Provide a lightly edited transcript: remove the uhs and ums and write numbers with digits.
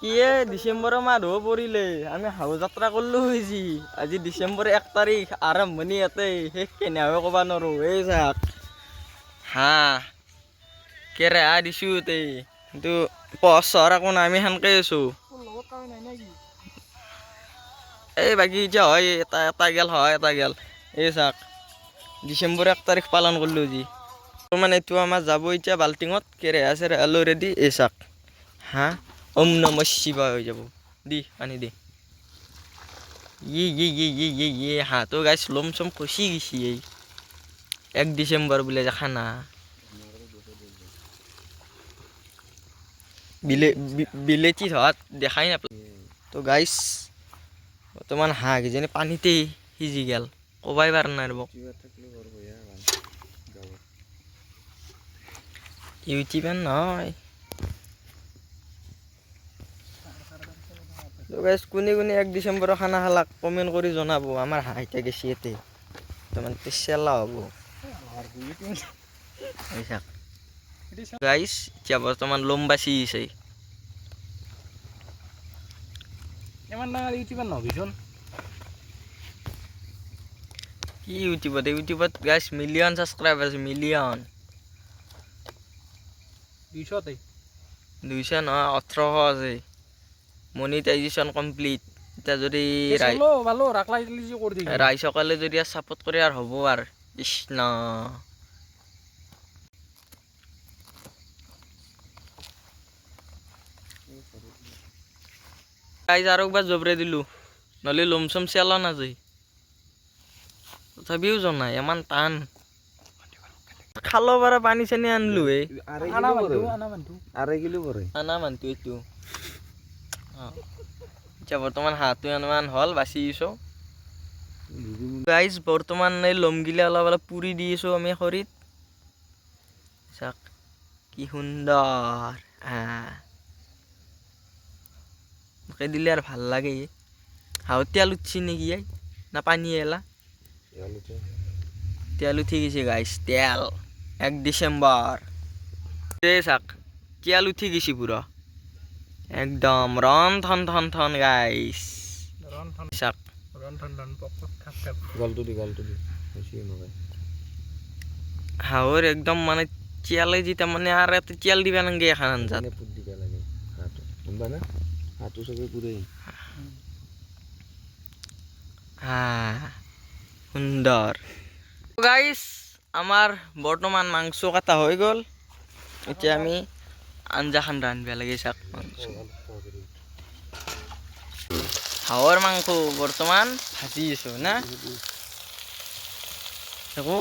কিয়ে ডিচেম্বৰৰ মাহ হ'ব পৰিলে আমি হাও যাত্ৰা কৰিলোঁ হৈছি আজি ডিচেম্বৰ 1 তাৰিখ আৰম্ভণি ইয়াতে শেষ কেনেহাৱে ক'ব নোৱাৰোঁ এই চাক হাঁহ কেৰেহা দিছোঁ তে কিন্তু পহৰ চহৰ একো নাই আমি সেনকে আছোঁ এই বাকী এতিয়া হয় এটা গেল হয় এটা গেল এই চাক ডিচেম্বৰ 1 তাৰিখ পালন কৰিলোঁ আজি মানে এইটো আমাৰ যাব এতিয়া বাল্টিঙত কেৰেহা চেৰেহা লৈ ৰেডি এই চাক হাঁহ ওম নমঃ শিৱায় হৈ যাব দি পানী দি ইয়ে হাঁহটো গাইছ লম চম খচি গেছি এই 1 ডিচেম্বৰ বোলে যে খানা বিলেতি ধোৱাত দেখাই নাপায় তো গাইছ বৰ্তমান হাঁহ কিজানি পানীতেই সিজি গেল ক'বাই পাৰা নাই ৰ'ব ইউটিউবাৰ নহয় তো গাইছ কোনে 1 ডিচেম্বৰৰ খানা খালাক কমেণ্ট কৰি জনাব আমাৰ হাঁহ এতিয়া গেছি ইয়াতে তাৰমানে চেলা হ'ব গাইছ এতিয়া বৰ্তমান লম বাচি আছে ইমান ডাঙৰ ইউটিউবাৰ নহবিচোন কি ইউটিউবত গাইছ মিলিয়ন ছাবস্ক্ৰাইবাৰ আছে মিলিয়ন 200 নহয় 1800 আছে মনিটাইজেশ্যন কমপ্লিট এতিয়া যদি ৰাইজসকলে যদি ছাপোৰ্ট কৰে আৰু হ'ব আৰু কৃষ্ণ গাইজ আৰু একবাৰ জবৰাই দিলোঁ নহ'লে লম চম চেলা নাযায় তথাপিও জনাই ইমান টান খালো bara পানী চানী আনলো আনা মানটো এইটো এতিয়া বৰ্তমান হাঁহটো এনমান হ'ল বাচি আছোঁ গাইজ বৰ্তমান এই লমগিলা অলপ অলপ পুৰি দি আছোঁ আমি খৰিত চাক কি সুন্দৰ মোকে দিলে আৰু ভাল লাগে হাঁহত তেল উঠছি নেকি না পানী এলা তেল উঠি গৈছে গাইছ তেল 1 ডিচেম্বৰ চাক তেল উঠি গৈছে পুৰা একদম ৰন থন গাইছ চাক হাঁহৰ একদম মানে তেলে যেটা মানে আৰু এটা তেল দিবা নালাগে এখন আঞ্জাত সুন্দৰ গাইছ আমাৰ বৰ্তমান মাংস কাটা হৈ গ'ল এতিয়া আমি আঞ্জাখান ৰান্ধিব লাগে চাক হাঁহৰ মাংস বৰ্তমান ভাজি আছোঁ না দেখো